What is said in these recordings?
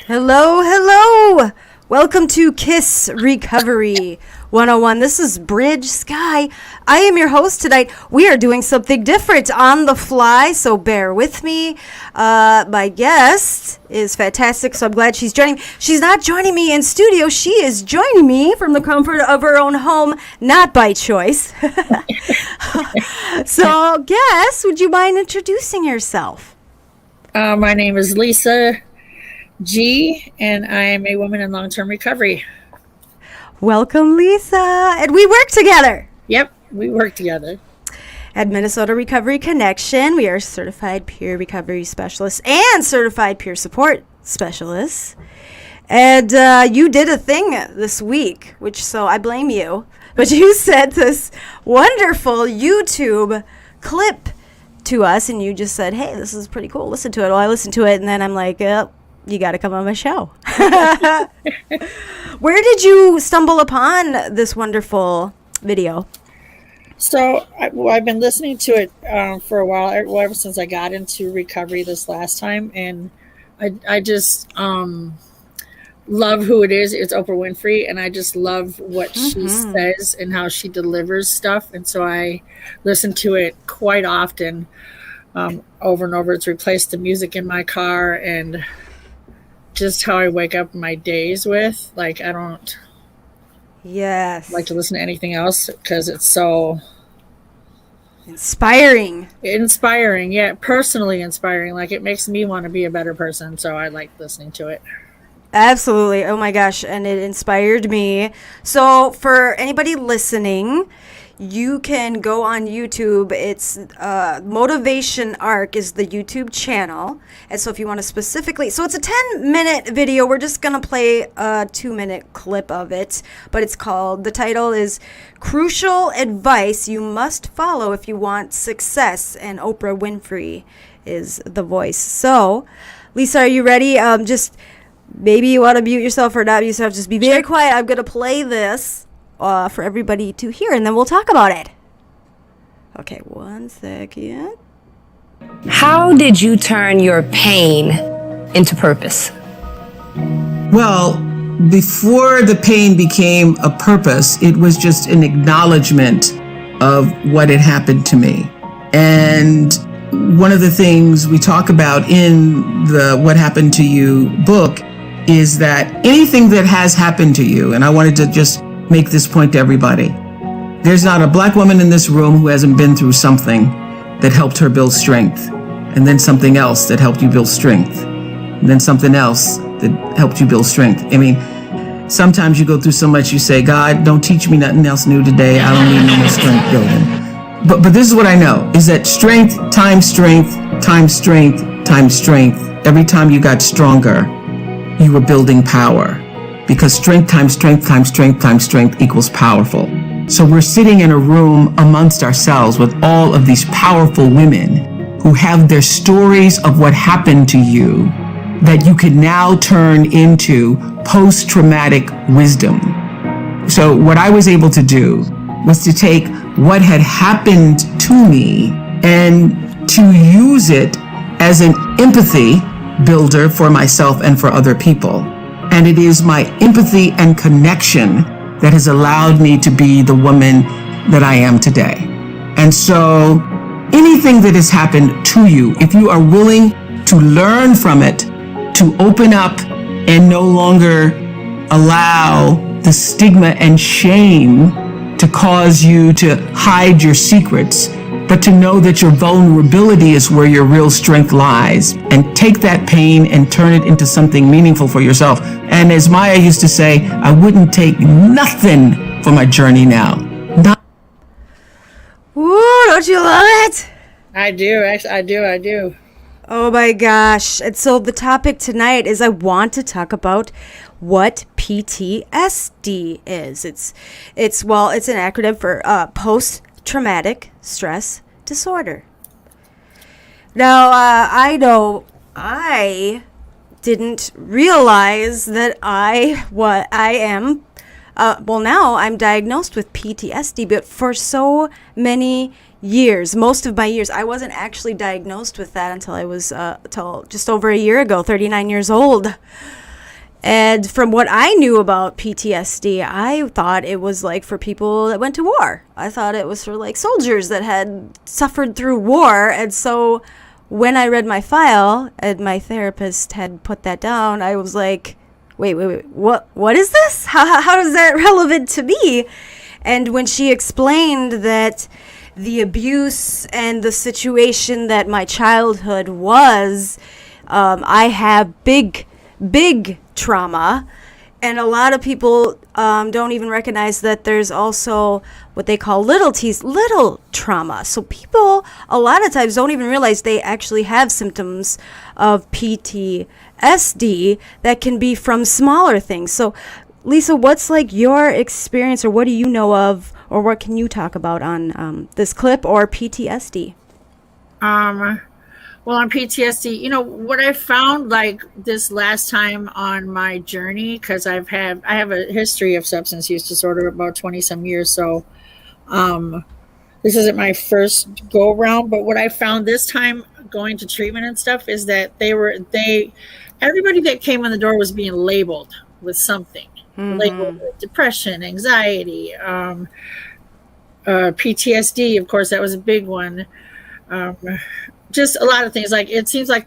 Hello, hello. Welcome to K.I.S.S Recovery 101. This is Bridge Sky. I am your host tonight. We are doing something different on the fly, so bear with me. My guest is fantastic, so I'm glad she's joining. She's not joining me in studio. She is joining me from the comfort of her own home, not by choice. So, guest, would you mind introducing yourself? My name is Lisa G, and I am a woman in long-term recovery. Welcome, Lisa. And we work together. Yep, we work together. At Minnesota Recovery Connection, we are certified peer recovery specialists and certified peer support specialists. And you did a thing this week, so I blame you. But you sent this wonderful YouTube clip to us, and you just said, hey, this is pretty cool. Listen to it. Well, I listened to it, and then I'm like, you got to come on my show. Where did you stumble upon this wonderful video? So I've been listening to it for a while, ever since I got into recovery this last time, and I just love who it is. It's Oprah Winfrey, and I just love what she says and how she delivers stuff, and so I listen to it quite often, over and over. It's replaced the music in my car and just how I wake up my days with. Like, I don't like to listen to anything else because it's so inspiring. Yeah, personally inspiring. Like, it makes me want to be a better person, so I like listening to it. Absolutely. Oh my gosh. And it inspired me. So for anybody listening, you can go on YouTube. It's Motivation Arc is the YouTube channel. And so if you want to specifically, so it's a 10-minute video. We're just going to play a 2-minute clip of it. But it's called, the title is Crucial Advice You Must Follow If You Want Success. And Oprah Winfrey is the voice. So, Lisa, are you ready? Maybe you want to mute yourself or not mute yourself. Just be very quiet. I'm going to play this for everybody to hear, and then we'll talk about it. Okay, 1 second. How did you turn your pain into purpose? Well, before the pain became a purpose, it was just an acknowledgement of what had happened to me. And one of the things we talk about in the What Happened to You book is that anything that has happened to you, and I wanted to just make this point to everybody, there's not a black woman in this room who hasn't been through something that helped her build strength, and then something else that helped you build strength, and then something else that helped you build strength. I mean, sometimes you go through so much, you say, God, don't teach me nothing else new today. I don't need no more strength building. But this is what I know, is that strength times strength times strength times strength, every time you got stronger, you were building power, because strength times strength times strength times strength equals powerful. So we're sitting in a room amongst ourselves with all of these powerful women who have their stories of what happened to you that you can now turn into post-traumatic wisdom. So what I was able to do was to take what had happened to me and to use it as an empathy builder for myself and for other people. And it is my empathy and connection that has allowed me to be the woman that I am today. And so anything that has happened to you, if you are willing to learn from it, to open up and no longer allow the stigma and shame to cause you to hide your secrets, but to know that your vulnerability is where your real strength lies, and take that pain and turn it into something meaningful for yourself. And as Maya used to say, I wouldn't take nothing for my journey now. Ooh, don't you love it? I do. Actually, I do. Oh my gosh. And so the topic tonight is I want to talk about what PTSD is. It's an acronym for post-traumatic stress disorder. Now, I know I didn't realize that now I'm diagnosed with PTSD, but for so many years, most of my years, I wasn't actually diagnosed with that until I was till just over a year ago, 39 years old. And from what I knew about PTSD, I thought it was like for people that went to war. I thought it was for like soldiers that had suffered through war. And so when I read my file and my therapist had put that down, I was like, wait, what is this? How is that relevant to me? And when she explained that the abuse and the situation that my childhood was, I have big trauma, and a lot of people don't even recognize that there's also what they call little trauma. So people a lot of times don't even realize they actually have symptoms of PTSD that can be from smaller things. So Lisa, what's like your experience, or what do you know of, or what can you talk about on this clip or PTSD? Well, on PTSD, what I found like this last time on my journey, because I have a history of substance use disorder about 20 some years. So this isn't my first go around, but what I found this time going to treatment and stuff is that everybody that came in the door was being labeled with something, labeled with depression, anxiety, PTSD. Of course, that was a big one. Just a lot of things. Like it seemed like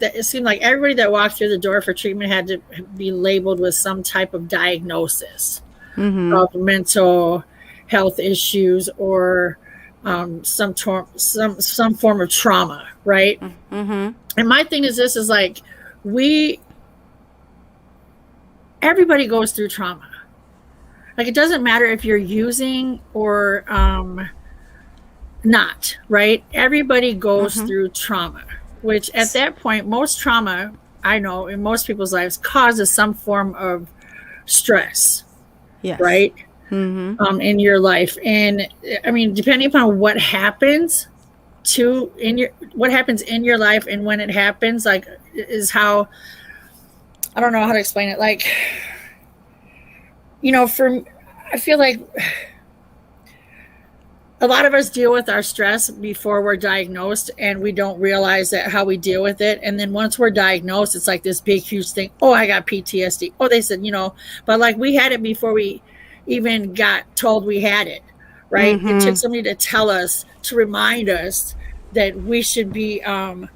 everybody that walked through the door for treatment had to be labeled with some type of diagnosis of mental health issues or some form of trauma, right? And my thing is this is like everybody goes through trauma. Like it doesn't matter if you're using or not, right? Everybody goes through trauma, which at that point, most trauma, I know, in most people's lives causes some form of stress, right? In your life. And I mean, depending upon what happens in your life and when it happens, like is how, I don't know how to explain it. Like, I feel like a lot of us deal with our stress before we're diagnosed, and we don't realize that how we deal with it. And then once we're diagnosed, it's like this big, huge thing. Oh, I got PTSD. Oh, they said, but like we had it before we even got told we had it, right? It took somebody to tell us, to remind us that we should be, that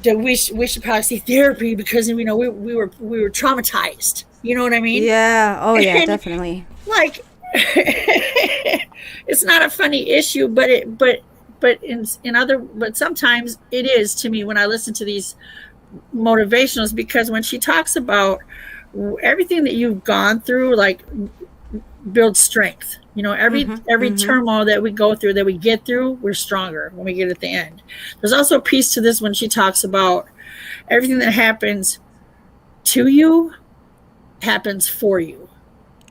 we should probably see therapy because, we were traumatized. You know what I mean? Yeah. Oh yeah, definitely. Like, it's not a funny issue, but sometimes it is to me when I listen to these motivationals, because when she talks about everything that you've gone through, like builds strength. Every turmoil that we go through, that we get through, we're stronger when we get at the end. There's also a piece to this when she talks about everything that happens to you happens for you.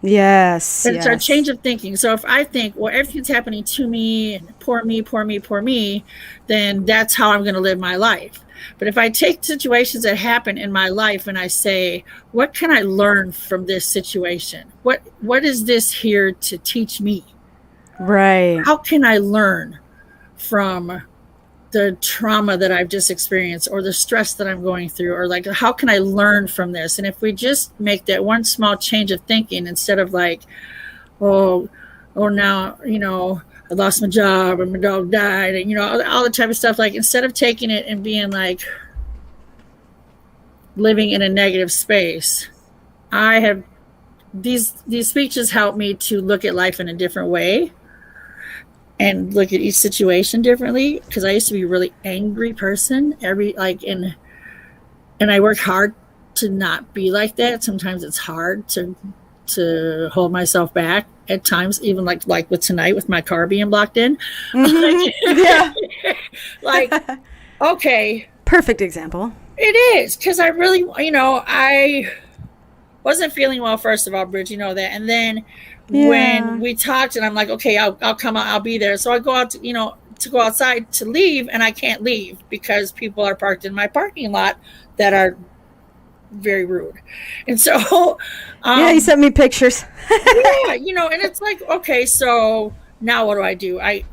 Yes. And it's our change of thinking. So if I think, well, everything's happening to me, and poor me, then that's how I'm going to live my life. But if I take situations that happen in my life and I say, what can I learn from this situation? What is this here to teach me? Right. How can I learn from the trauma that I've just experienced, or the stress that I'm going through, or like, how can I learn from this? And if we just make that one small change of thinking, instead of like, oh now, I lost my job and my dog died, and, all the type of stuff, like instead of taking it and being like living in a negative space, I have these speeches help me to look at life in a different way and look at each situation differently, because I used to be a really angry person and I work hard to not be like that. Sometimes it's hard to hold myself back at times, even like with tonight with my car being blocked in. Yeah. Like, okay. Perfect example. It is, because I really, I wasn't feeling well, first of all, Bridge, that. And then when we talked, and I'm like, okay, I'll come out, I'll be there. So I go out to go outside to leave, and I can't leave because people are parked in my parking lot that are very rude. And so you sent me pictures. and it's like, okay, so now what do I do? I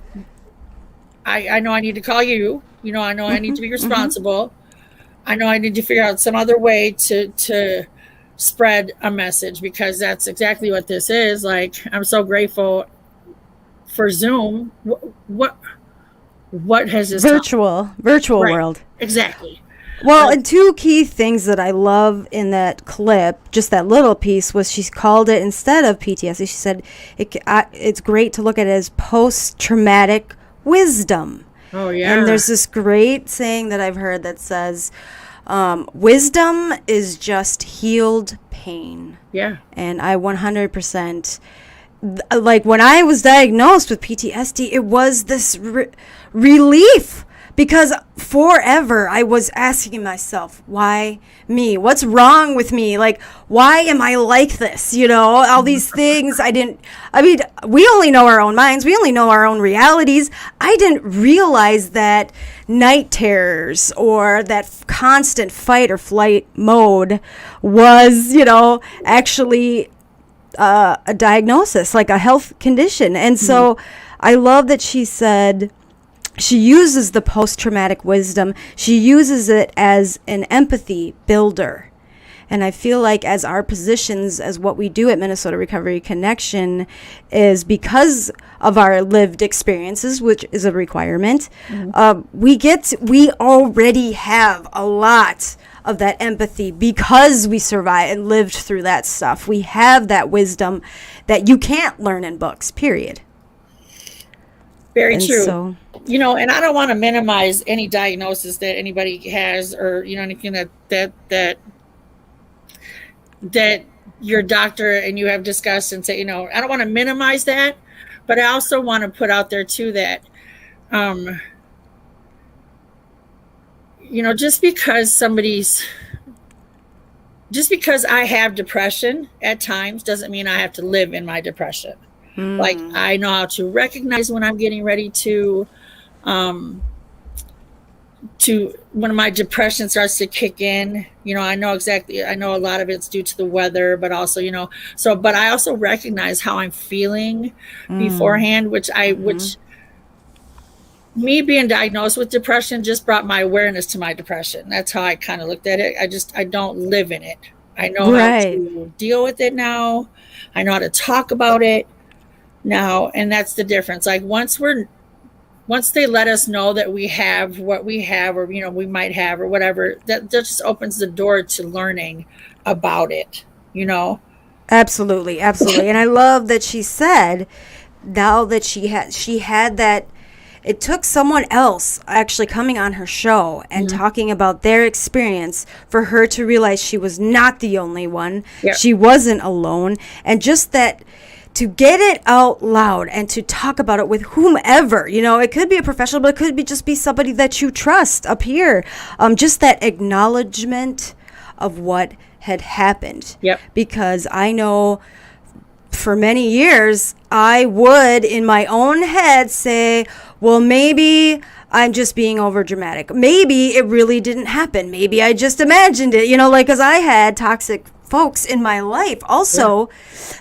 know I need to call you. I know I need to be responsible. I know I need to figure out some other way to spread a message, because that's exactly what this is. Like, I'm so grateful for Zoom. What has this taught? Virtual Right. world. Exactly. Well, and two key things that I love in that clip, just that little piece, was she called it, instead of PTSD, she said it's great to look at it as post-traumatic wisdom. Oh, yeah. And there's this great saying that I've heard that says, wisdom is just healed pain. Yeah. And I 100%, like when I was diagnosed with PTSD, it was this relief, because forever I was asking myself, why me? What's wrong with me? Like, why am I like this? You know, all these things we only know our own minds. We only know our own realities. I didn't realize that night terrors or that constant fight or flight mode was, actually a diagnosis, like a health condition. And so I love that she said she uses the post-traumatic wisdom. She uses it as an empathy builder. And I feel like as our positions, as what we do at Minnesota Recovery Connection, is because of our lived experiences, which is a requirement, we already have a lot of that empathy because we survived and lived through that stuff. We have that wisdom that you can't learn in books, period. Very And true. so- And I don't want to minimize any diagnosis that anybody has, or anything that your doctor and you have discussed and say, I don't want to minimize that, but I also want to put out there too that just because I have depression at times doesn't mean I have to live in my depression. Like, I know how to recognize when I'm getting ready to when my depression starts to kick in. I know a lot of it's due to the weather, but also, but I also recognize how I'm feeling beforehand, which me being diagnosed with depression just brought my awareness to my depression. That's how I kind of looked at it. I don't live in it. I know how to deal with it now. I know how to talk about it now. And that's the difference. Like, once they let us know that we have what we have, or, we might have, or whatever, that just opens the door to learning about it, Absolutely. And I love that she said now that she had that, it took someone else actually coming on her show and talking about their experience for her to realize she was not the only one. Yeah. She wasn't alone. And just that, to get it out loud and to talk about it with whomever, it could be a professional, but it could just be somebody that you trust up here. Just that acknowledgement of what had happened. Yep. Because I know for many years, I would in my own head say, well, maybe I'm just being over dramatic. Maybe it really didn't happen. Maybe I just imagined it, because I had toxic folks in my life also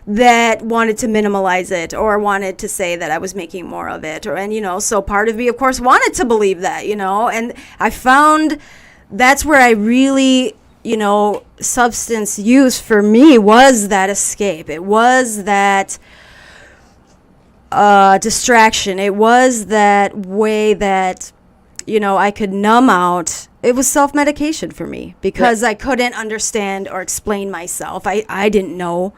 that wanted to minimalize it or wanted to say that I was making more of it, so part of me, of course, wanted to believe that, and I found that's where I really, substance use for me was that escape. It was that distraction. It was that way that, I could numb out. It was self-medication for me because I couldn't understand or explain myself. I didn't know.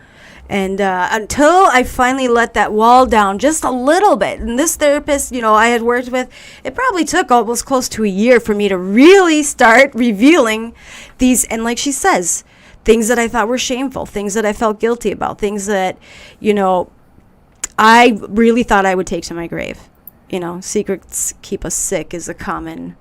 And until I finally let that wall down just a little bit. And this therapist, I had worked with, it probably took almost close to a year for me to really start revealing these. And like she says, things that I thought were shameful, things that I felt guilty about, things that, I really thought I would take to my grave. Secrets keep us sick is a common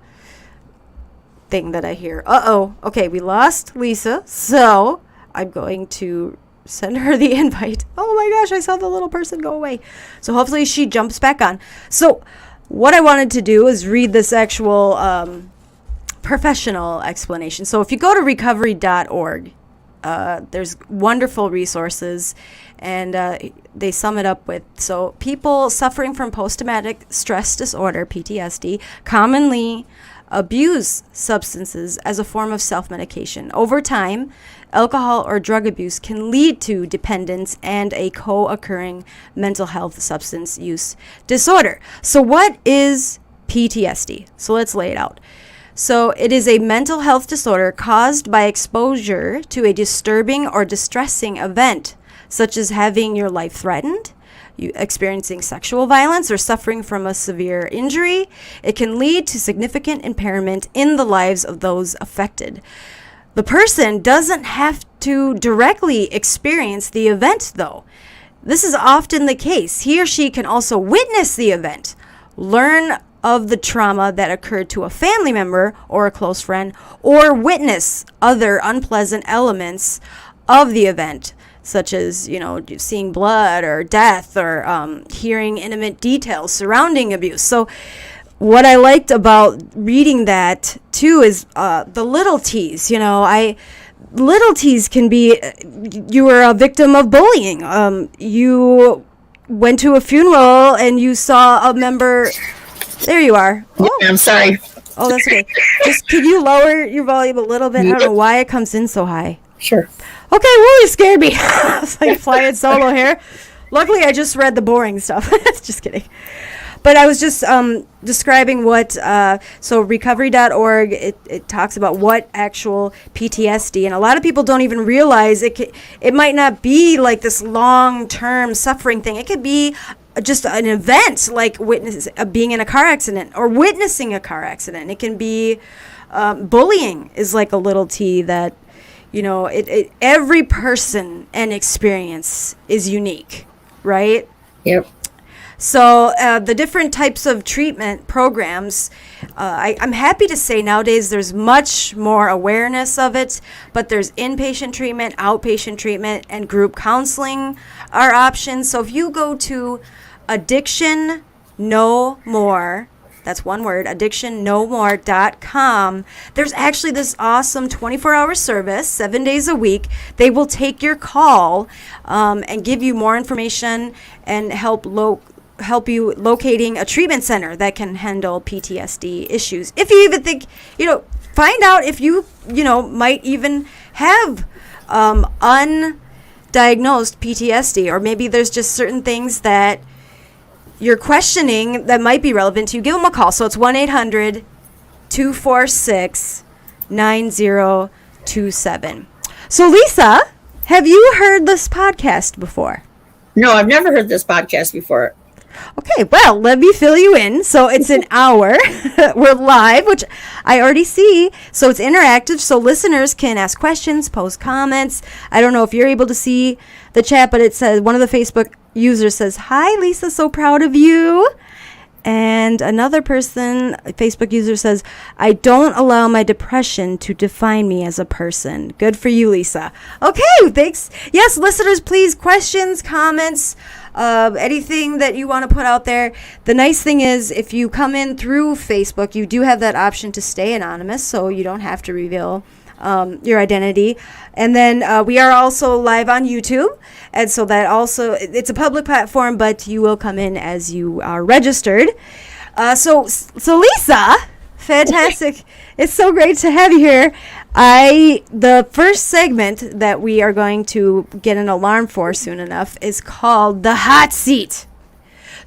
thing that I hear. Okay, we lost Lisa, so I'm going to send her the invite. Oh my gosh, I saw the little person go away. So hopefully she jumps back on. So what I wanted to do is read this actual professional explanation. So if you go to recovery.org, there's wonderful resources, and they sum it up with, so people suffering from post-traumatic stress disorder, PTSD, commonly abuse substances as a form of self-medication. Over time, alcohol or drug abuse can lead to dependence and a co-occurring mental health substance use disorder. So what is PTSD? So let's lay it out. So it is a mental health disorder caused by exposure to a disturbing or distressing event, such as having your life threatened, you experiencing sexual violence, or suffering from a severe injury. It can lead to significant impairment in the lives of those affected. The person doesn't have to directly experience the event, though. This is often the case. He or she can also witness the event, learn of the trauma that occurred to a family member or a close friend, or witness other unpleasant elements of the event, such as, seeing blood or death, or hearing intimate details surrounding abuse. So what I liked about reading that too is the little T's. Little T's can be, you were a victim of bullying. You went to a funeral and you saw a member. There you are. Oh, I'm sorry. Oh, that's okay. Just could you lower your volume a little bit? I don't know why it comes in so high. Sure. Okay, woo, you scared me. I was like flying solo here. Luckily, I just read the boring stuff. Just kidding. But I was just describing what, so recovery.org, it talks about what actual PTSD, and a lot of people don't even realize it might not be like this long-term suffering thing. It could be just an event, like being in a car accident or witnessing a car accident. It can be bullying is like a little T that, every person and experience is unique, right? Yep. So the different types of treatment programs, I'm happy to say nowadays there's much more awareness of it, but there's inpatient treatment, outpatient treatment, and group counseling are options. So if you go to Addiction No More, that's one word, addictionnomore.com, there's actually this awesome 24-hour service, 7 days a week. They will take your call and give you more information and help you locating a treatment center that can handle PTSD issues. If you even think, find out if you might even have undiagnosed PTSD, or maybe there's just certain things that you're questioning that might be relevant to you. Give them a call. So it's 1-800-246-9027. So Lisa, have you heard this podcast before? No, I've never heard this podcast before. Okay, well, let me fill you in. So it's an hour. We're live, which I already see. So it's interactive, so listeners can ask questions, post comments. I don't know if you're able to see the chat, but it says, one of the Facebook users says, "Hi, Lisa, so proud of you." And another person, a Facebook user, says, "I don't allow my depression to define me as a person." Good for you, Lisa. Okay, thanks. Yes, listeners, please, questions, comments, anything that you want to put out there. The nice thing is, if you come in through Facebook, you do have that option to stay anonymous, so you don't have to reveal your identity. And then we are also live on YouTube, and so that also, it's a public platform, but you will come in as you are registered. So Lisa, fantastic. It's so great to have you here. The first segment that we are going to get an alarm for soon enough is called the hot seat.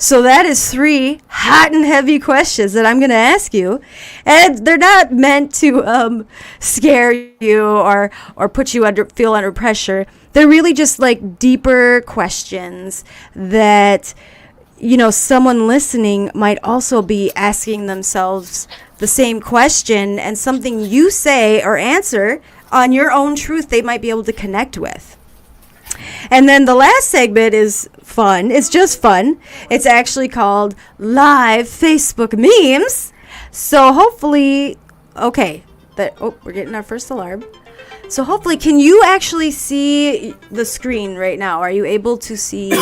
So that is 3 hot and heavy questions that I'm going to ask you. And they're not meant to scare you or put you feel under pressure. They're really just like deeper questions that, someone listening might also be asking themselves the same question, and something you say or answer on your own truth they might be able to connect with. And then the last segment is fun. It's just fun. It's actually called Live Facebook Memes. So hopefully, we're getting our first alarm. So hopefully, can you actually see the screen right now? Are you able to see?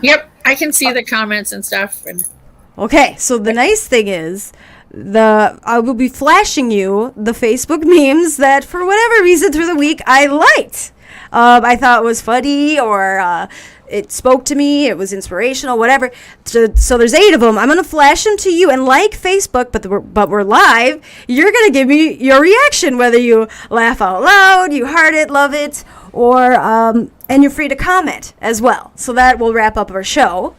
Yep, I can see the comments and stuff. Okay, so the nice thing is, I will be flashing you the Facebook memes that, for whatever reason through the week, I liked. I thought was funny, or it spoke to me, it was inspirational, whatever. So there's 8 of them. I'm going to flash them to you, and like Facebook, but we're live, you're going to give me your reaction, whether you laugh out loud, you heart it, love it, or and you're free to comment as well. So that will wrap up our show.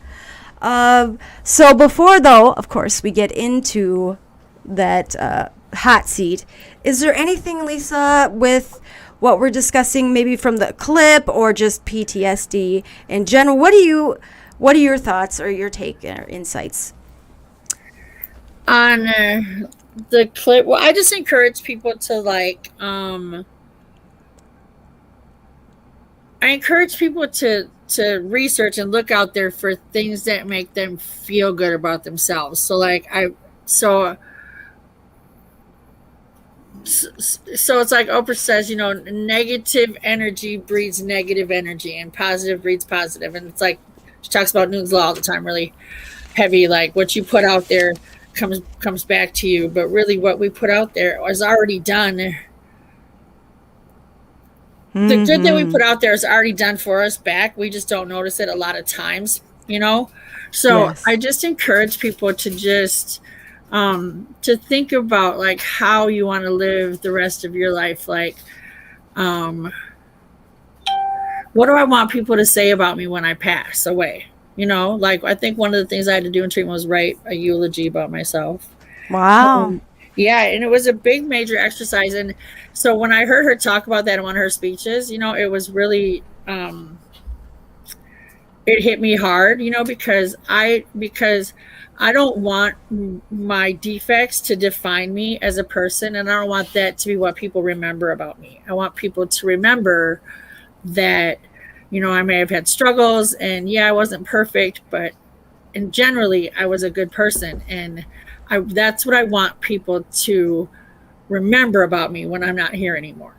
So before, though, of course, we get into that hot seat, is there anything, Lisa, with what we're discussing, maybe from the clip or just PTSD in general? What are your thoughts or your take or insights on the clip? Well, I just encourage people to I encourage people to research and look out there for things that make them feel good about themselves. So it's like Oprah says, negative energy breeds negative energy, and positive breeds positive. And it's like she talks about Newton's law all the time, really heavy. Like what you put out there comes back to you. But really, what we put out there is already done. The good that we put out there is already done for us back. We just don't notice it a lot of times, So yes. I just encourage people to just to think about like how you want to live the rest of your life. Like, what do I want people to say about me when I pass away? Like I think one of the things I had to do in treatment was write a eulogy about myself. Wow. Yeah, and it was a big major exercise. And so when I heard her talk about that in one of her speeches, it was really it hit me hard, because I don't want my defects to define me as a person, and I don't want that to be what people remember about me. I want people to remember that, I may have had struggles, and I wasn't perfect, but generally I was a good person, and that's what I want people to remember about me when I'm not here anymore.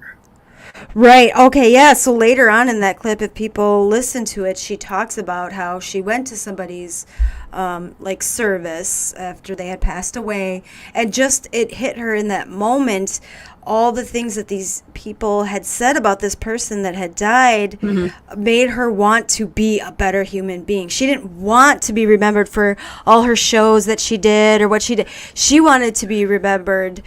Right. Okay. Yeah. So later on in that clip, if people listen to it, she talks about how she went to somebody's service after they had passed away, and just it hit her in that moment, all the things that these people had said about this person that had died made her want to be a better human being. She didn't want to be remembered for all her shows that she did or what she did. She wanted to be remembered,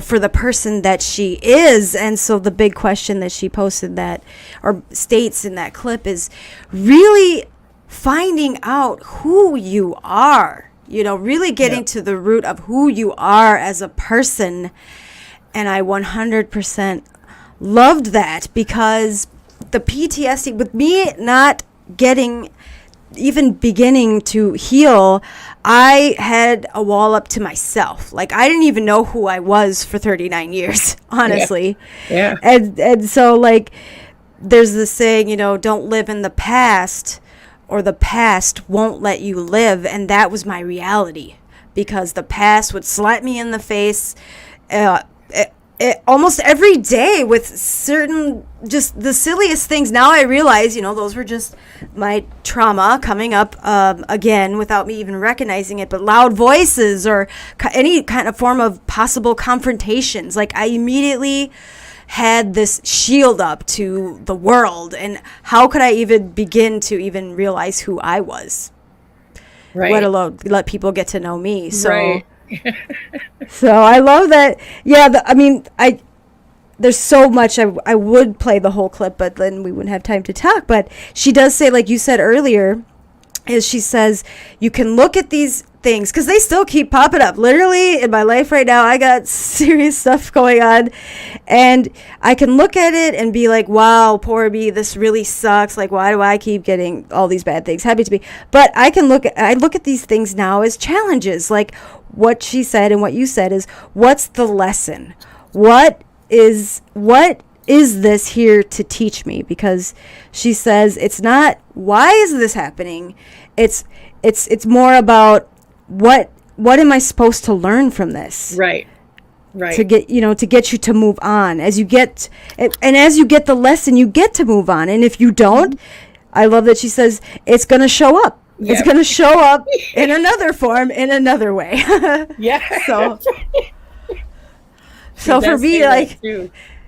for the person that she is. And so the big question that she posted that, or states in that clip, is really finding out who you are, really getting to the root of who you are as a person. And I 100% loved that, because the PTSD, with me not even beginning to heal, I had a wall up to myself. Like I didn't even know who I was for 39 years, honestly. Yeah. And so like there's this saying, don't live in the past, or the past won't let you live. And that was my reality, because the past would slap me in the face almost every day with certain, just the silliest things. Now I realize, those were just my trauma coming up again without me even recognizing it. But loud voices or any kind of form of possible confrontations, like I immediately had this shield up to the world. And how could I even begin to even realize who I was? Right. Let alone let people get to know me. So. Right. So I love that. Yeah, there's so much. I would play the whole clip, but then we wouldn't have time to talk. But she does say, like you said earlier, is she says you can look at these things, because they still keep popping up. Literally in my life right now, I got serious stuff going on, and I can look at it and be like, wow, poor me, this really sucks. Like, why do I keep getting all these bad things happen to me? But I look at these things now as challenges. Like what she said and what you said is, what's the lesson? What is this here to teach me? Because she says it's not why is this happening, it's more about what am I supposed to learn from this? Right. To get you to move on. As you get the lesson, you get to move on. And if you don't, I love that she says it's going to show up. Yep. It's going to show up in another form, in another way. Yeah. So for me, like,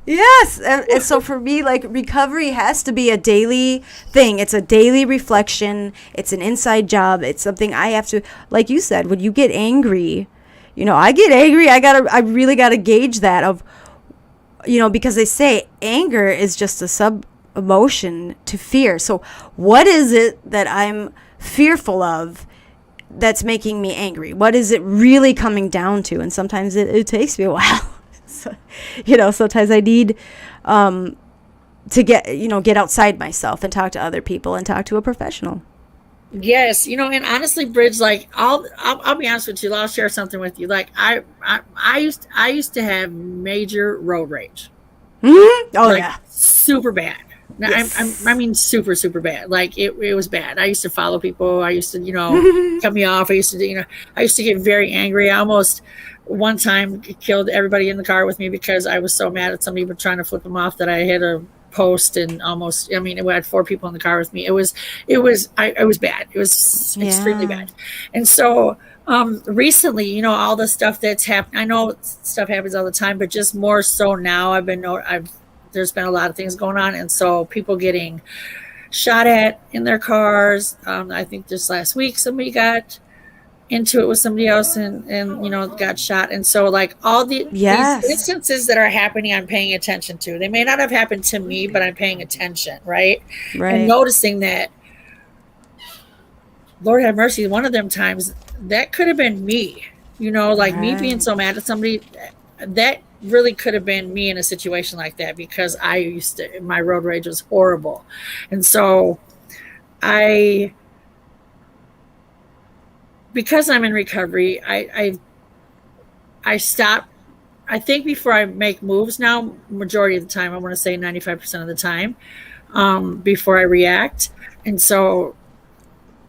Yes. And so for me, like, recovery has to be a daily thing. It's a daily reflection. It's an inside job. It's something I have to, like you said, when you get angry, I get angry. I really gotta gauge that of, because they say anger is just a sub emotion to fear. So what is it that I'm fearful of that's making me angry? What is it really coming down to? And sometimes it takes me a while. So, sometimes I need to get outside myself and talk to other people and talk to a professional. Yes, and honestly, Bridge, like I'll be honest with you. I'll share something with you. Like I used to have major road rage. Mm-hmm. Oh, like, yeah, super bad. Now, yes. I mean, super, super bad. Like it was bad. I used to follow people. I used to, cut me off. I used to, I used to get very angry. I almost one time killed everybody in the car with me because I was so mad at somebody for trying to flip them off that I hit a post and almost, we had 4 people in the car with me. It was bad. It was extremely bad. And so, recently, all the stuff that's happened, I know stuff happens all the time, but just more so now there's been a lot of things going on. And so people getting shot at in their cars. I think just last week, somebody got into it with somebody else and got shot. And so like all these instances that are happening, I'm paying attention to. They may not have happened to me, but I'm paying attention. Right. And noticing that, Lord have mercy, one of them times that could have been me, me being so mad at somebody, that really could have been me in a situation like that, because my road rage was horrible. And so because I'm in recovery, I stop. I think before I make moves now, majority of the time, I want to say 95% of the time, before I react. And so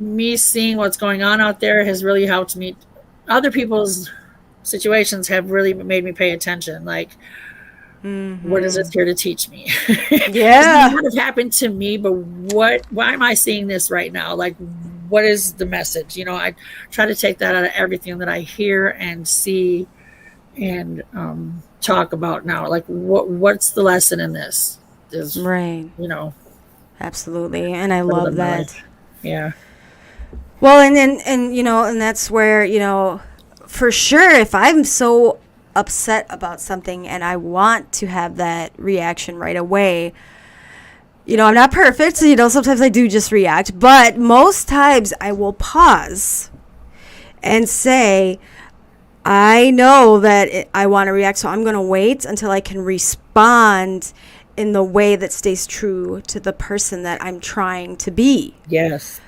me seeing what's going on out there has really helped me. Other people's situations have really made me pay attention. Like, what is it here to teach me? Yeah. It would have happened to me, but why am I seeing this right now? Like, what is the message? I try to take that out of everything that I hear and see and talk about now. Like, what's the lesson in this? Right. Absolutely. And I love that. Yeah. Well, and that's where, for sure, if I'm so upset about something and I want to have that reaction right away, I'm not perfect. So, sometimes I do just react, but most times I will pause and say, I know that I want to react, so I'm going to wait until I can respond in the way that stays true to the person that I'm trying to be. Yes.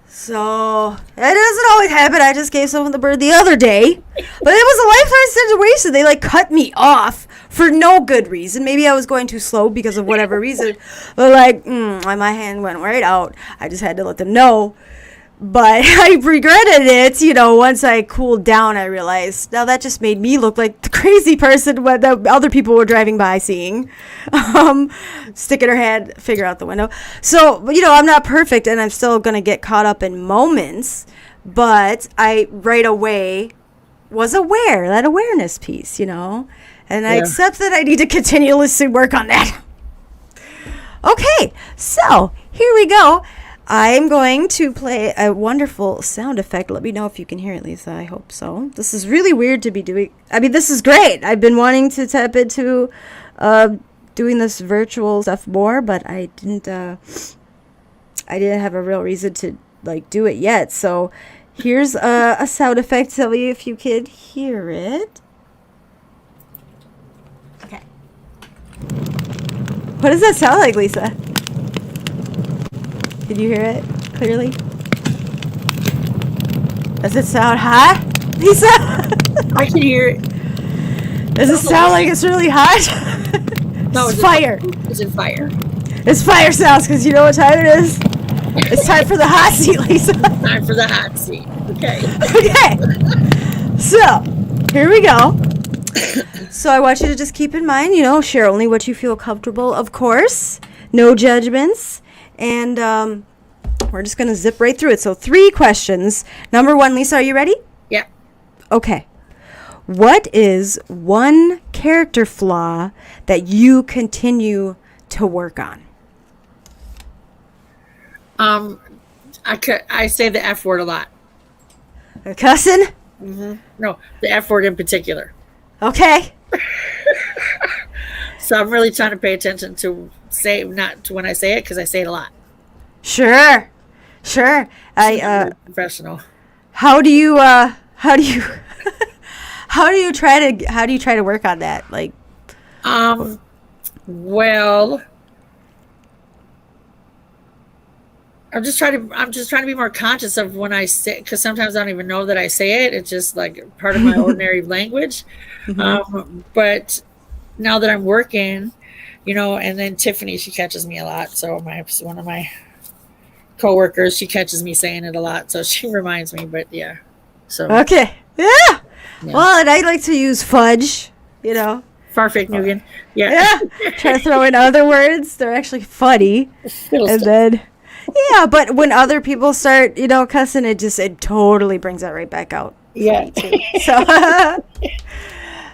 So, it doesn't always happen. I just gave someone the bird the other day. But it was a lifetime situation. They, cut me off for no good reason. Maybe I was going too slow because of whatever reason. But, my hand went right out. I just had to let them know. But I regretted it, once I cooled down. I realized, now that just made me look like the crazy person what the other people were driving by seeing. Sticking her head, figure out the window. So, I'm not perfect, and I'm still going to get caught up in moments. But I, right away, was aware, that awareness piece, And I accept that I need to continuously work on that. Okay, so here we go. I'm going to play a wonderful sound effect. Let me know if you can hear it, Lisa. I hope so. This is really weird to be doing. This is great. I've been wanting to tap into doing this virtual stuff more, but I didn't have a real reason to do it yet. So here's a sound effect. Tell me if you can hear it. Okay. What does that sound like, Lisa? Can you hear it clearly? Does it sound hot, Lisa? I can hear it. Does it sound like it's really hot? No, it's fire. It's in fire. It's fire sounds, because you know what time it is? It's time for the hot seat, Lisa. Time for the hot seat. Okay. Okay. So, here we go. So I want you to just keep in mind, share only what you feel comfortable, of course. No judgments. And we're just going to zip right through it. So 3 questions. Number 1, Lisa, are you ready? Yeah. Okay. What is one character flaw that you continue to work on? I say the F word a lot. Cussing? No, the F word in particular. Okay. So I'm really trying to pay attention to not to when I say it, because I say it a lot. Sure. I Professional. how do you how do you how do you try to work on that? Like, Well, I'm just trying to be more conscious of when I say, because sometimes I don't even know that I say it. It's just like part of my ordinary language. But now that I'm working, and then Tiffany, she catches me a lot. So one of my coworkers, she catches me saying it a lot. So she reminds me, but yeah. So okay. Yeah. Well, and I like to use fudge, Farfik Nugan. Yeah. Try to throw in other words. They're actually funny. And then, yeah, but when other people start, cussing, it totally brings that right back out. Yeah. So,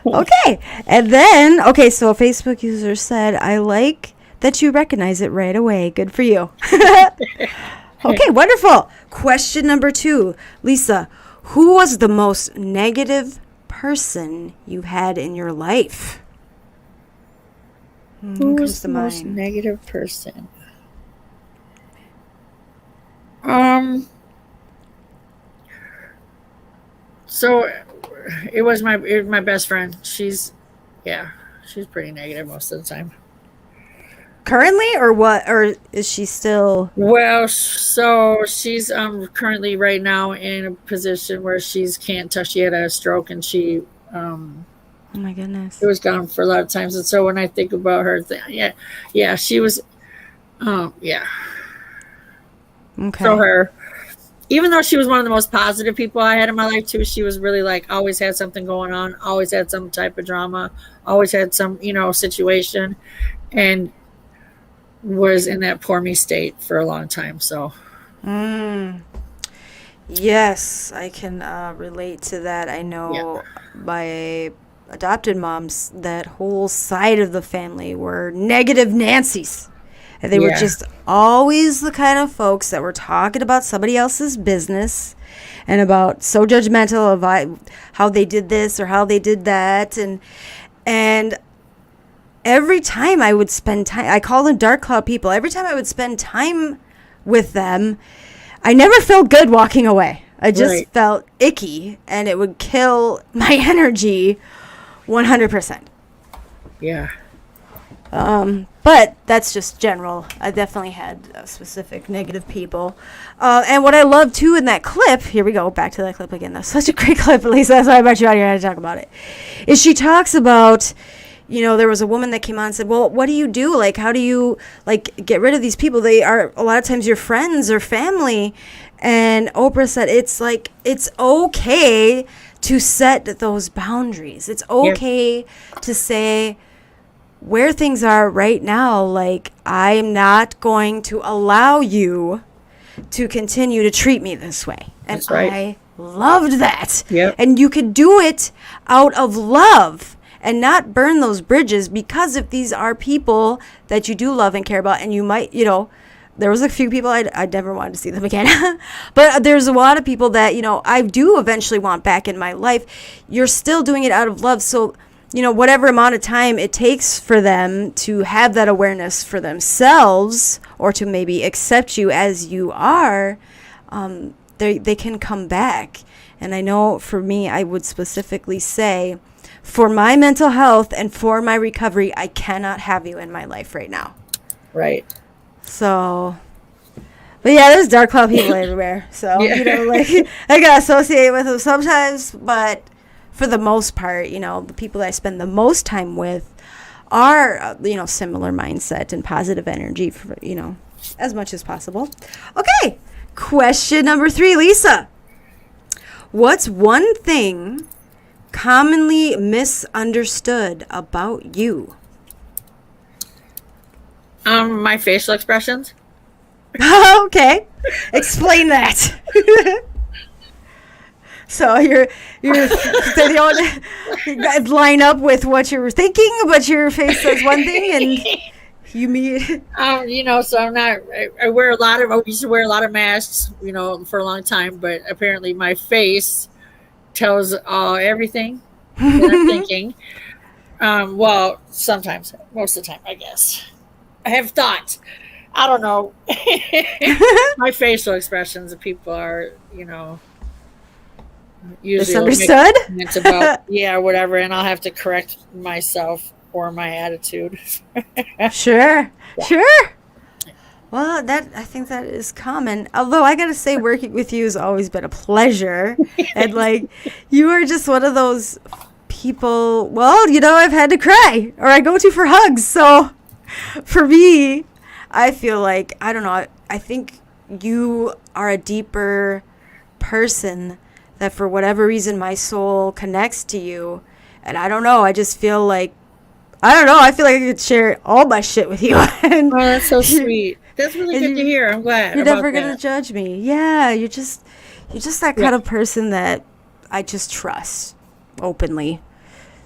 okay. And then, so a Facebook user said, I like that you recognize it right away. Good for you. Okay, wonderful. Question number 2. Lisa, who was the most negative person you had in your life? Who was the most negative person? So it was my best friend. She's pretty negative most of the time. Currently, or what? Or is she still? Well, so she's currently right now in a position where she can't touch. She had a stroke, and she Oh my goodness. it was gone for a lot of times. And so when I think about her, she was, yeah. Okay. So her, even though she was one of the most positive people I had in my life too, she was really like always had something going on, always had some type of drama, always had some, situation, and was in that poor me state for a long time. So. Yes, I can relate to that. I know my adopted moms, that whole side of the family were negative Nancys. And they were just always the kind of folks that were talking about somebody else's business and about so judgmental of how they did this or how they did that. And every time I would spend time, I call them dark cloud people. Every time I would spend time with them, I never felt good walking away. I just felt icky, and it would kill my energy 100%. Yeah. But that's just general. I definitely had specific negative people. And what I love, too, in that clip, here we go, back to that clip again. That's such a great clip, Lisa. That's why I brought you out here to talk about it. Is she talks about, there was a woman that came on and said, well, what do you do? Like, how do you, get rid of these people? They are, a lot of times, your friends or family. And Oprah said, it's okay to set those boundaries. It's okay to say, where things are right now, I'm not going to allow you to continue to treat me this way. And that's right. I loved that. Yep. And you could do it out of love and not burn those bridges, because if these are people that you do love and care about, and you might, there was a few people I never wanted to see them again. But there's a lot of people that, I do eventually want back in my life. You're still doing it out of love. So, whatever amount of time it takes for them to have that awareness for themselves, or to maybe accept you as you are, they can come back. And I know for me, I would specifically say, for my mental health and for my recovery, I cannot have you in my life right now. Right. So, but yeah, there's dark cloud people everywhere. So, I got to associate with them sometimes, but for the most part, the people that I spend the most time with are, similar mindset and positive energy, for, as much as possible. Okay, question number 3, Lisa. What's one thing commonly misunderstood about you? My facial expressions. Okay, explain that. So they don't line up with what you're thinking, but your face says one thing, and you meet. So I'm not. I wear a lot of. I used to wear a lot of masks, for a long time. But apparently, my face tells everything that I'm thinking. Well, sometimes, most of the time, I guess. I have thoughts. I don't know. My facial expressions of people are, usually Misunderstood? It's about whatever, and I'll have to correct myself or my attitude. Sure. Well, I think that is common. Although I gotta say, working with you has always been a pleasure, and you are just one of those people. Well, I've had to cry, or I go to for hugs. So, for me, I feel like I don't know. I think you are a deeper person that, for whatever reason, my soul connects to you, and I don't know. I just feel like. I don't know. I feel like I could share all my shit with you. And that's so sweet. That's really good to hear. I'm glad. You're never gonna judge me. Yeah, you're just that kind of person that I just trust openly.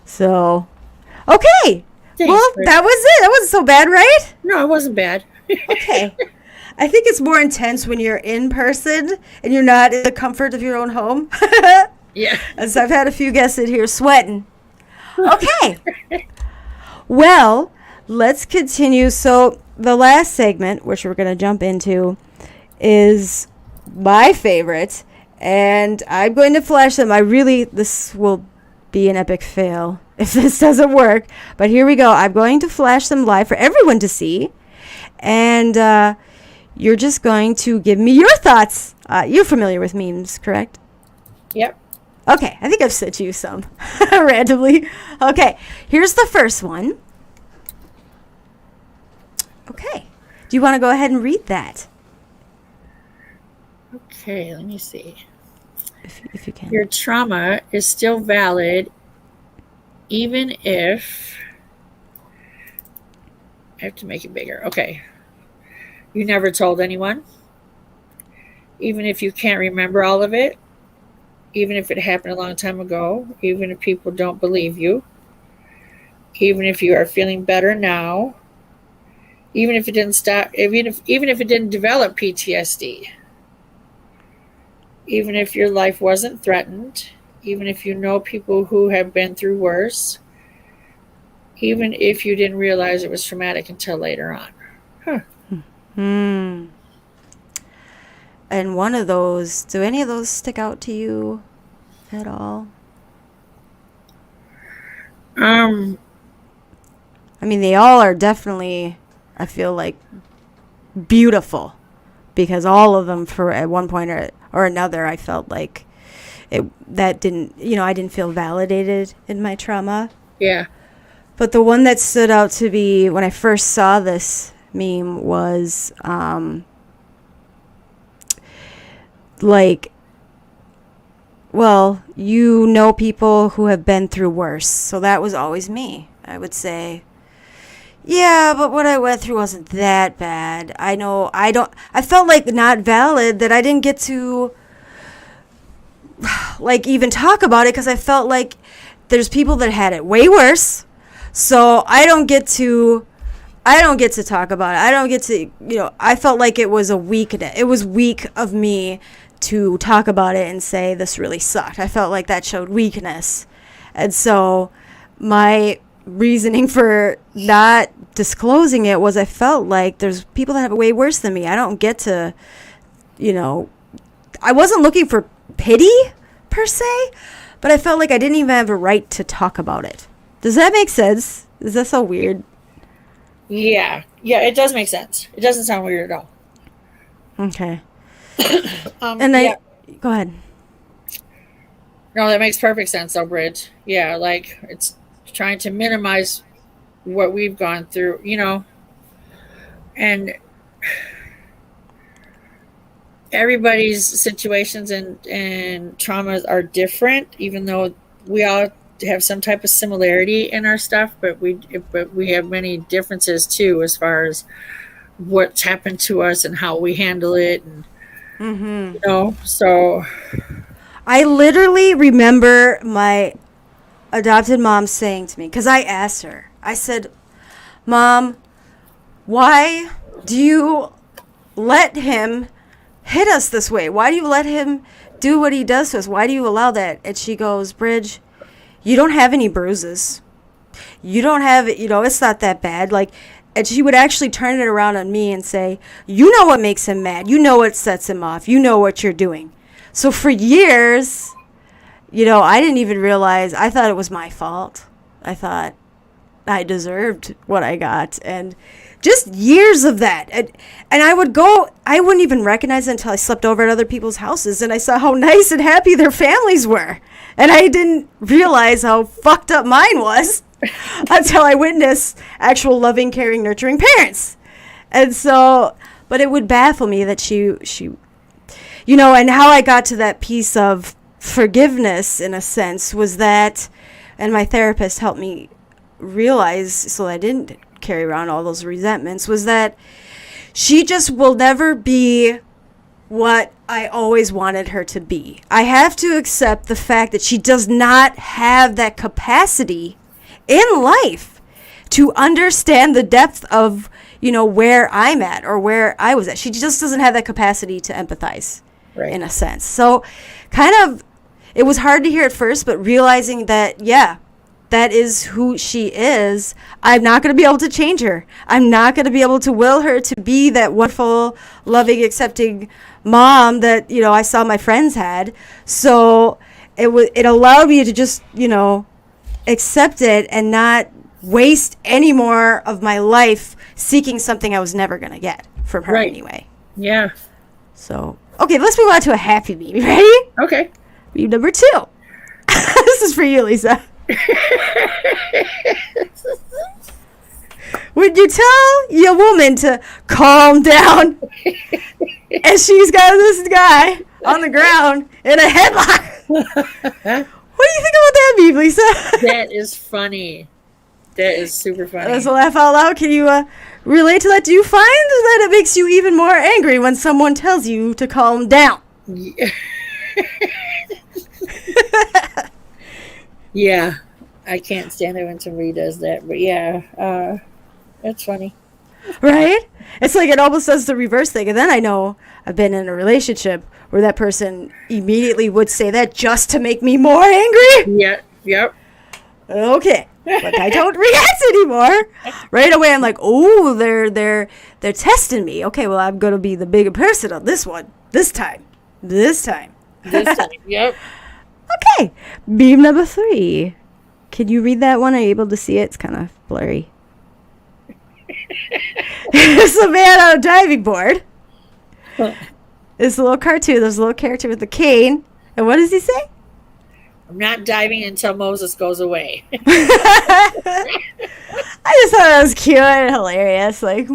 So, okay. Thanks, well, Chris. That was it. That wasn't so bad, right? No, it wasn't bad. Okay. I think it's more intense when you're in person and you're not in the comfort of your own home. Yeah. As I've had a few guests in here sweating. Okay. Well, let's continue. So the last segment, which we're going to jump into, is my favorite. And I'm going to flash them. This will be an epic fail if this doesn't work. But here we go. I'm going to flash them live for everyone to see. And you're just going to give me your thoughts. You're familiar with memes, correct? Yep. Okay, I think I've sent you some randomly. Okay, here's the first one. Okay, do you want to go ahead and read that? Okay, let me see. If you can. Your trauma is still valid even if... I have to make it bigger. Okay. You never told anyone. Even if you can't remember all of it. Even if it happened a long time ago, even if people don't believe you, even if you are feeling better now, even if it didn't stop, even if it didn't develop PTSD, even if your life wasn't threatened, even if you know people who have been through worse, even if you didn't realize it was traumatic until later on. And one of those, do any of those stick out to you at all? I mean, they all are definitely, I feel like, beautiful, because all of them, for at one point or another, I felt like I didn't feel validated in my trauma. Yeah. But the one that stood out to me when I first saw this meme was people who have been through worse. So that was always me. I would say, yeah, but what I went through wasn't that bad. I felt like not valid, that I didn't get to even talk about it, because I felt like there's people that had it way worse. So I don't get to talk about it. I don't get to, I felt like it was a weakness. It was weak of me to talk about it and say this really sucked. I felt like that showed weakness. And so my reasoning for not disclosing it was, I felt like there's people that have it way worse than me. I don't get to, I wasn't looking for pity per se, but I felt like I didn't even have a right to talk about it. Does that make sense? Is that so weird? Yeah, it does make sense. It doesn't sound weird at all. Okay. Go ahead. No, that makes perfect sense, though, Bridge. Yeah, it's trying to minimize what we've gone through, and everybody's situations and traumas are different, even though we all have some type of similarity in our stuff, but we have many differences too, as far as what's happened to us and how we handle it, and so I literally remember my adopted mom saying to me, because I asked her, I said, Mom, why do you let him hit us this way? Why do you let him do what he does to us? Why do you allow that? And she goes, Bridge, you don't have any bruises. You don't have, it's not that bad. Like, and she would actually turn it around on me and say, you know what makes him mad. You know what sets him off. You know what you're doing. So for years, I didn't even realize. I thought it was my fault. I thought I deserved what I got. And just years of that. And I wouldn't even recognize it until I slept over at other people's houses and I saw how nice and happy their families were. And I didn't realize how fucked up mine was until I witnessed actual loving, caring, nurturing parents. And so, but it would baffle me that she and how I got to that piece of forgiveness, in a sense, was that, and my therapist helped me realize so I didn't carry around all those resentments, was that she just will never be what I always wanted her to be. I have to accept the fact that she does not have that capacity in life to understand the depth of, where I'm at or where I was at. She just doesn't have that capacity to empathize, right, in a sense. So kind of, it was hard to hear at first, but realizing that, that is who she is. I'm not going to be able to change her. I'm not going to be able to will her to be that wonderful, loving, accepting mom that, I saw my friends had. So it allowed me to just, accept it and not waste any more of my life seeking something I was never going to get from her anyway. Yeah. So, okay, let's move on to a happy meme. Ready? Okay. Meme number 2. This is for you, Lisa. When you tell your woman to calm down and she's got this guy on the ground in a headlock. What do you think about that meme, Lisa? That is funny. That is super funny. That's a laugh out loud. Can you relate to that? Do you find that it makes you even more angry when someone tells you to calm down? Yeah. Yeah. I can't stand it when somebody does that. But yeah, that's funny. Right? It's like it almost does the reverse thing. And then I know I've been in a relationship where that person immediately would say that just to make me more angry. Yeah. Yep. Okay. But I don't react anymore. Right away I'm like, oh, they're testing me. Okay, well, I'm going to be the bigger person on this one. This time. Yep. Okay. Meme number 3. Can you read that one? Are you able to see it? It's kind of blurry. It's a man on a diving board. It's a little cartoon. There's a little character with a cane. And what does he say? I'm not diving until Moses goes away. I just thought that was cute and hilarious. Like,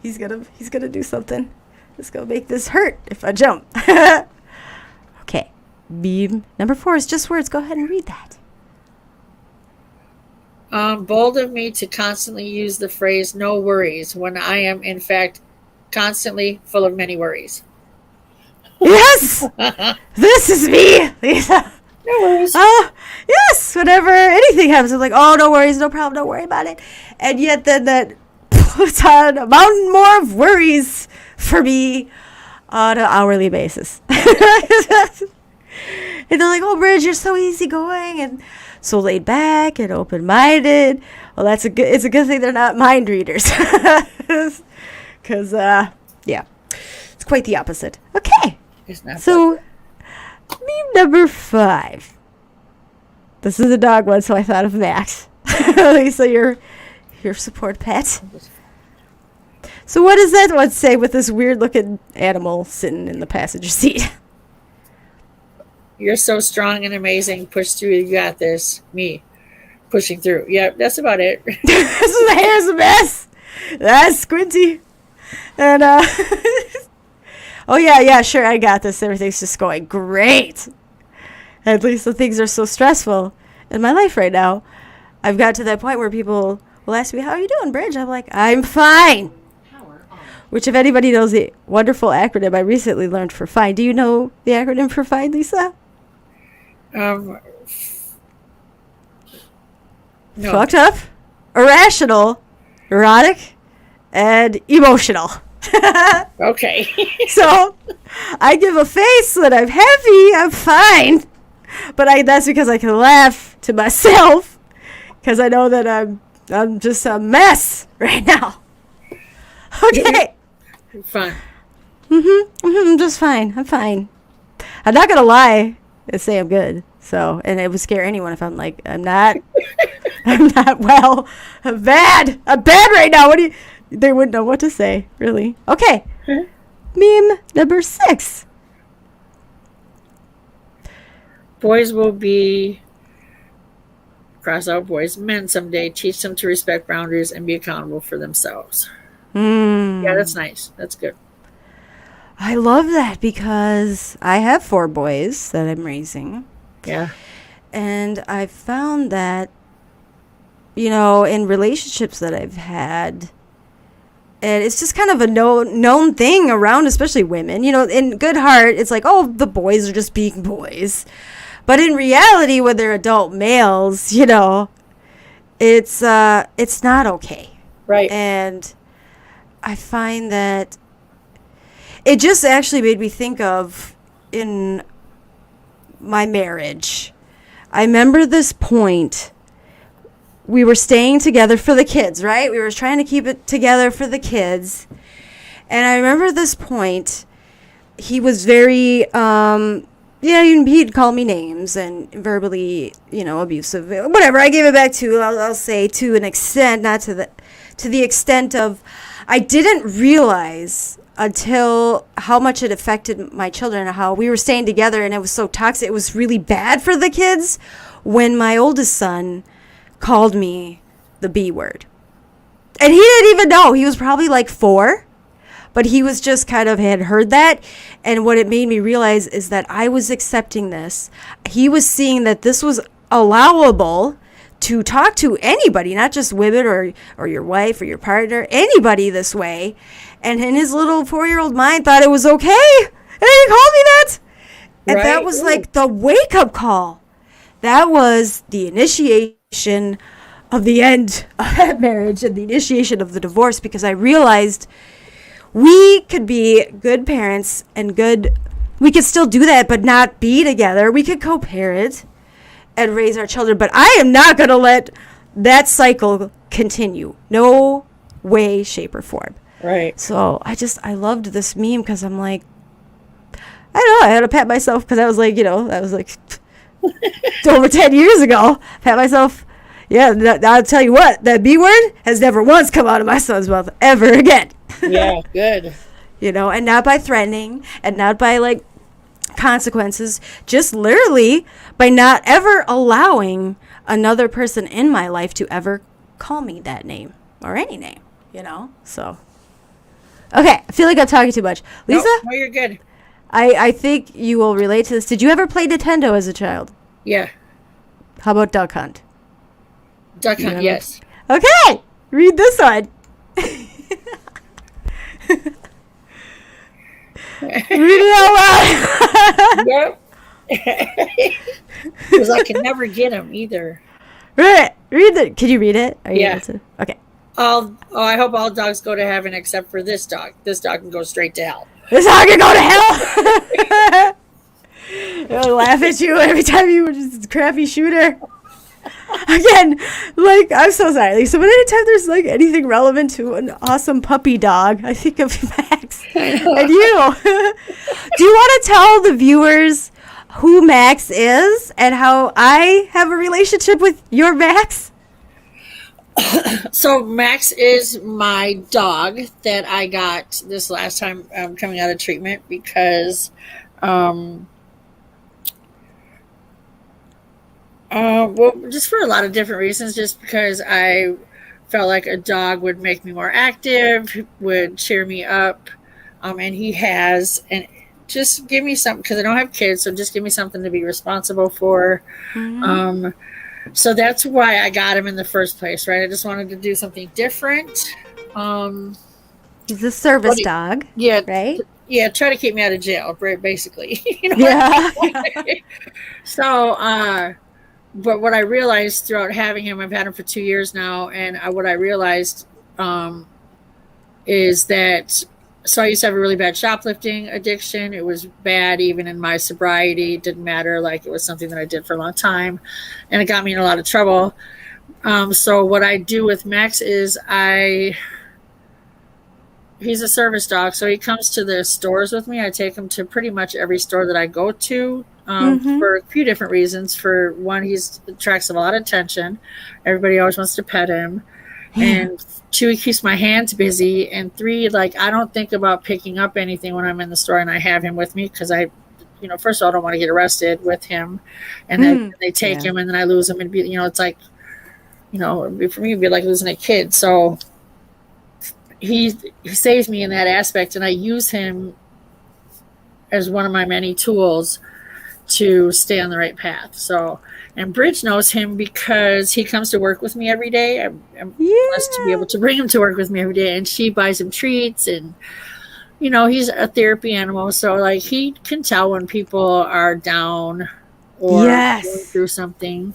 he's gonna do something. It's gonna make this hurt if I jump. Okay. Meme number 4 is just words. Go ahead and read that. Bold of me to constantly use the phrase "no worries" when I am, in fact, constantly full of many worries. Yes, this is me, Lisa. No worries. Yes. Whenever anything happens, I'm like, oh, no worries, no problem, don't worry about it. And yet, then that puts on a mountain more of worries for me on an hourly basis. And they're like, oh, Bridge, you're so easygoing and so laid back and open-minded. Well, it's a good thing they're not mind readers. Because, yeah, it's quite the opposite. Okay. It's not so, meme number 5. This is a dog one, so I thought of Max. Lisa, your support pet. So what does that one say with this weird-looking animal sitting in the passenger seat? You're so strong and amazing. Push through. You got this. Me. Pushing through. Yep, that's about it. The hair's a mess. That's Squinty. And, oh, yeah, sure, I got this. Everything's just going great. At least the things are so stressful in my life right now. I've got to that point where people will ask me, how are you doing, Bridge? I'm like, I'm fine. Which, if anybody knows the wonderful acronym I recently learned for FINE. Do you know the acronym for FINE, Lisa? Um, no. Fucked up, irrational, erotic, and emotional. Okay. So I give a face that I'm happy, I'm fine. But that's because I can laugh to myself because I know that I'm just a mess right now. Okay. Fun. I'm just fine. I'm fine. I'm not gonna lie and say I'm good. So, and it would scare anyone if I'm like, I'm not well. I'm bad. I'm bad right now. They wouldn't know what to say, really. Okay. Meme number 6. Boys will be, cross out boys, men someday. Teach them to respect boundaries and be accountable for themselves. Yeah, that's nice. That's good. I love that because I have 4 boys that I'm raising. Yeah. And I've found that, in relationships that I've had, and it's just kind of a known thing around, especially women, in good heart, it's like, oh, the boys are just being boys. But in reality, when they're adult males, it's not okay. Right. And I find that it just actually made me think of in my marriage. I remember this point. We were staying together for the kids, right? We were trying to keep it together for the kids. And I remember this point. He was very, he'd call me names and verbally, abusive. Whatever. I gave it back to, I'll say, to an extent, not to the extent of, I didn't realize until how much it affected my children, how we were staying together and it was so toxic. It was really bad for the kids when my oldest son called me the B word. And he didn't even know. He was probably like 4, but he was just kind of had heard that. And what it made me realize is that I was accepting this. He was seeing that this was allowable to talk to anybody, not just women or your wife or your partner, anybody this way. And in his little 4-year-old mind thought it was okay. And he called me that. And Right. that was like the wake-up call. That was the initiation of the end of that marriage and the initiation of the divorce, because I realized we could be good parents and we could still do that, but not be together. We could co-parent and raise our children, but I am not going to let that cycle continue. No way, shape, or form. Right. So I loved this meme because I'm like, I don't know, I had to pat myself because I was like, that was like over 10 years ago. Pat myself. Yeah, I'll tell you what, that B word has never once come out of my son's mouth ever again. Yeah, good. And not by threatening and not by like consequences, just literally by not ever allowing another person in my life to ever call me that name or any name, so. Okay, I feel like I'm talking too much. Lisa? No, you're good. I think you will relate to this. Did you ever play Nintendo as a child? Yeah. How about Duck Hunt? Duck Hunt, yes. Okay, read this one. Read it out loud. Yep. Because I can never get them either. Read it. Can you read it? Are you Yeah. able to? Okay. I hope all dogs go to heaven except for this dog. This dog can go straight to hell. This dog can go to hell. It'll laugh at you every time you just a crappy shooter. Again, like, I'm so sorry. Like, so anytime there's like anything relevant to an awesome puppy dog, I think of Max and you. Do you want to tell the viewers who Max is and how I have a relationship with your Max? So Max is my dog that I got this last time coming out of treatment because just for a lot of different reasons, just because I felt like a dog would make me more active, would cheer me up, and he has, and just give me something, because I don't have kids, so just give me something to be responsible for. Mm-hmm. So that's why I got him in the first place, right? I just wanted to do something different. He's a service dog. Yeah, right? Yeah, try to keep me out of jail, basically. You know Yeah. what I mean? So, but what I realized throughout having him, I've had him for 2 years now, and what I realized is that, so I used to have a really bad shoplifting addiction. It was bad even in my sobriety. It didn't matter. Like, it was something that I did for a long time, and it got me in a lot of trouble. So what I do with Max is he's a service dog, so he comes to the stores with me. I take him to pretty much every store that I go to, for a few different reasons. For one, he attracts a lot of attention. Everybody always wants to pet him. And two, he keeps my hands busy. And three, like, I don't think about picking up anything when I'm in the store and I have him with me, because first of all, I don't want to get arrested with him. And then they take him and then I lose him. And, it's like, for me, it'd be like losing a kid. So he saves me in that aspect, and I use him as one of my many tools to stay on the right path. So, and Bridge knows him because he comes to work with me every day. I'm blessed to be able to bring him to work with me every day, and she buys him treats, and he's a therapy animal, so like he can tell when people are down or going through something.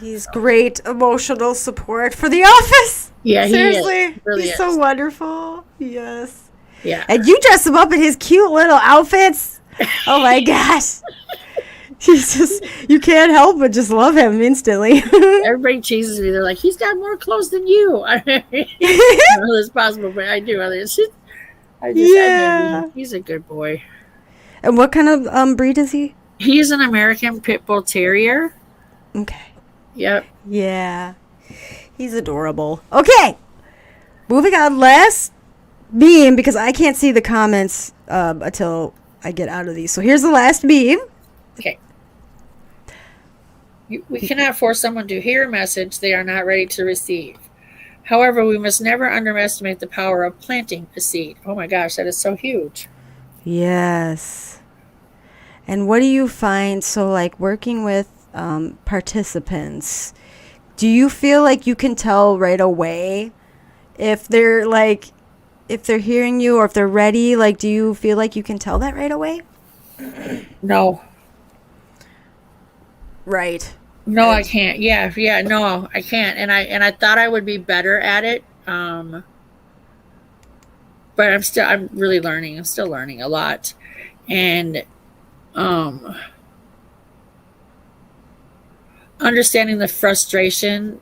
He's great emotional support for the office. Yeah, seriously, he is. Really he's so wonderful. Yes. Yeah. And you dress him up in his cute little outfits. Oh my gosh. He's just, you can't help but just love him instantly. Everybody chases me. They're like, he's got more clothes than you. I don't know if it's possible, but I do. I mean, he's a good boy. And what kind of breed is he? He's an American Pit Bull Terrier. Okay. Yep. Yeah. He's adorable. Okay. Moving on. Last meme, because I can't see the comments until I get out of these. So here's the last meme. Okay. We cannot force someone to hear a message they are not ready to receive. However, we must never underestimate the power of planting a seed. Oh my gosh, that is so huge. Yes. And what do you find? So, like, working with participants, do you feel like you can tell right away if they're hearing you or if they're ready? Like, do you feel like you can tell that right away? No. Right. No, I can't. Yeah, no, I can't. And I thought I would be better at it. But I'm really learning. I'm still learning a lot. And understanding the frustration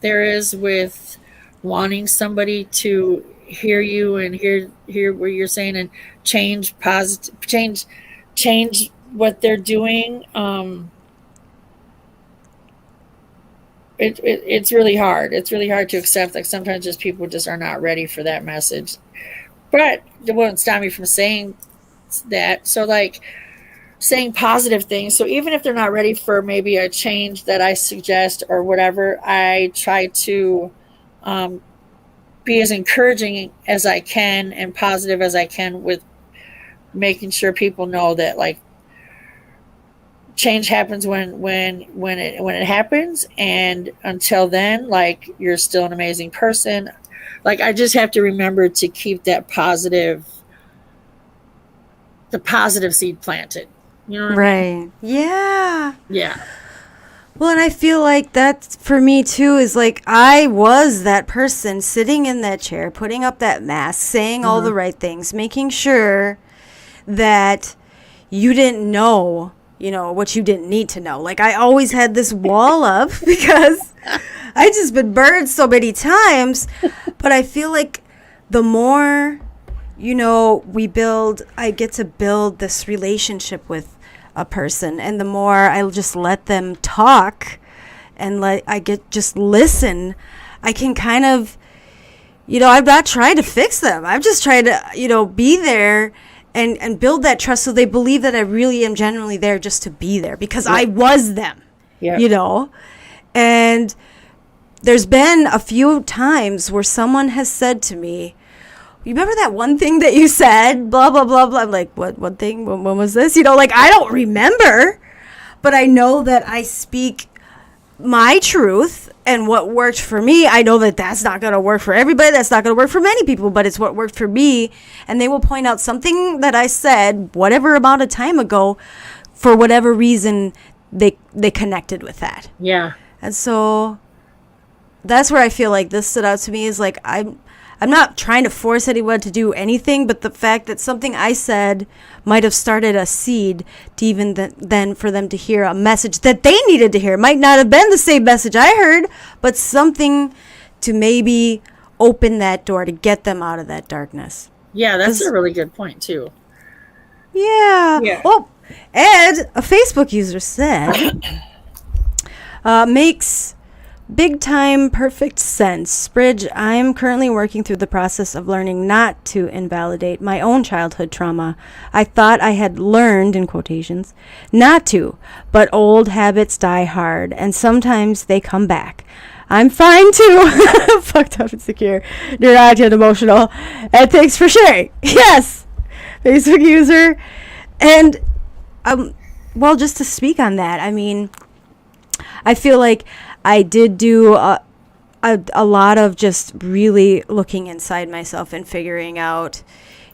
there is with wanting somebody to hear you and hear what you're saying and change what they're doing. It's really hard. It's really hard to accept. Like, sometimes just people just are not ready for that message. But it won't stop me from saying that. So, like, saying positive things. So even if they're not ready for maybe a change that I suggest or whatever, I try to be as encouraging as I can and positive as I can, with making sure people know that, like, change happens when it happens, and until then, like, you're still an amazing person. Like, I just have to remember to keep the positive seed planted. You know what I mean? Yeah. Yeah. Well, and I feel like that for me too is like I was that person sitting in that chair, putting up that mask, saying all the right things, making sure that you didn't know, what you didn't need to know. Like, I always had this wall up because I just been burned so many times. But I feel like the more, I get to build this relationship with a person, and the more I just let them talk and just listen, I can kind of, I'm not trying to fix them. I'm just trying to, be there and build that trust so they believe that I really am genuinely there just to be there because I was them, And there's been a few times where someone has said to me, you remember that one thing that you said, blah, blah, blah, blah. I'm like, what one thing? When was this? I don't remember, but I know that I speak my truth and what worked for me. I know that that's not going to work for everybody. That's not going to work for many people, but it's what worked for me. And they will point out something that I said whatever amount of time ago, for whatever reason, they connected with that. Yeah. And so that's where I feel like this stood out to me, is like I'm not trying to force anyone to do anything, but the fact that something I said might have started a seed to even then for them to hear a message that they needed to hear. It might not have been the same message I heard, but something to maybe open that door to get them out of that darkness. Yeah, that's a really good point too. Yeah. Oh, and a Facebook user said, makes big time perfect sense. Bridge, I'm currently working through the process of learning not to invalidate my own childhood trauma. I thought I had learned, in quotations, not to, but old habits die hard, and sometimes they come back. I'm fine too. Fucked up, insecure, neurotic, and emotional. And thanks for sharing. Yes, Facebook user. And, well, just to speak on that, I mean, I feel like I did do a lot of just really looking inside myself and figuring out,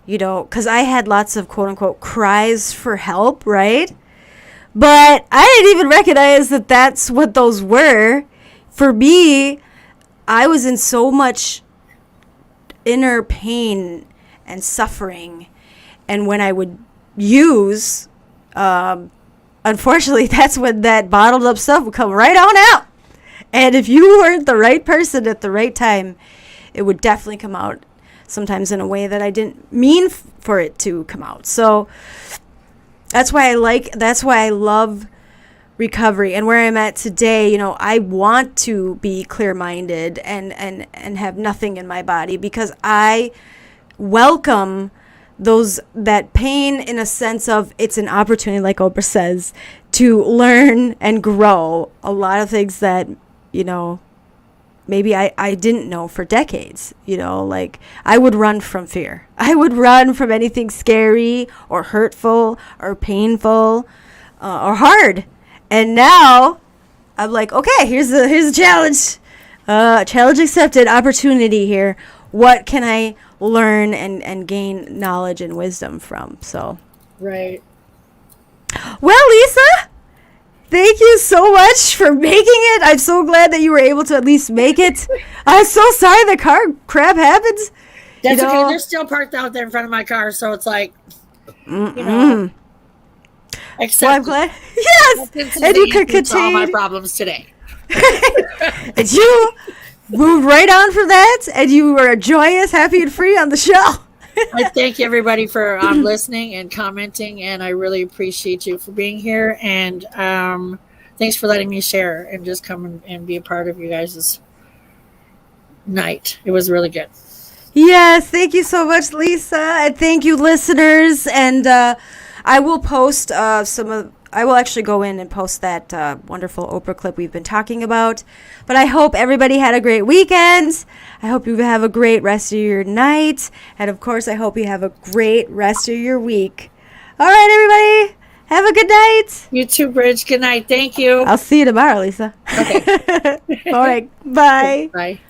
because I had lots of quote unquote cries for help, right? But I didn't even recognize that that's what those were. For me, I was in so much inner pain and suffering. And when I would use, unfortunately, that's when that bottled up stuff would come right on out. And if you weren't the right person at the right time, it would definitely come out sometimes in a way that I didn't mean for it to come out. So that's why I love recovery. And where I'm at today, I want to be clear-minded and have nothing in my body, because I welcome that pain in a sense of it's an opportunity, like Oprah says, to learn and grow a lot of things that, maybe I didn't know for decades. Like I would run from fear. I would run from anything scary or hurtful or painful or hard. And now I'm like, okay, here's a challenge. Challenge accepted, opportunity here. What can I learn and gain knowledge and wisdom from? So, right. Well, Lisa, thank you so much for making it. I'm so glad that you were able to at least make it. I'm so sorry the car crap happens. That's okay. They're still parked out there in front of my car, so it's like, Except, well, I'm glad. Yes, and you could continue all my problems today. And you moved right on from that, and you were joyous, happy, and free on the show. I thank everybody for listening and commenting, and I really appreciate you for being here. And thanks for letting me share and just come and be a part of you guys' night. It was really good. Yes, thank you so much, Lisa, and thank you, listeners. And I will post I will actually go in and post that wonderful Oprah clip we've been talking about. But I hope everybody had a great weekend. I hope you have a great rest of your night. And, of course, I hope you have a great rest of your week. All right, everybody. Have a good night. You too, Bridge. Good night. Thank you. I'll see you tomorrow, Lisa. Okay. All right. Bye. Bye.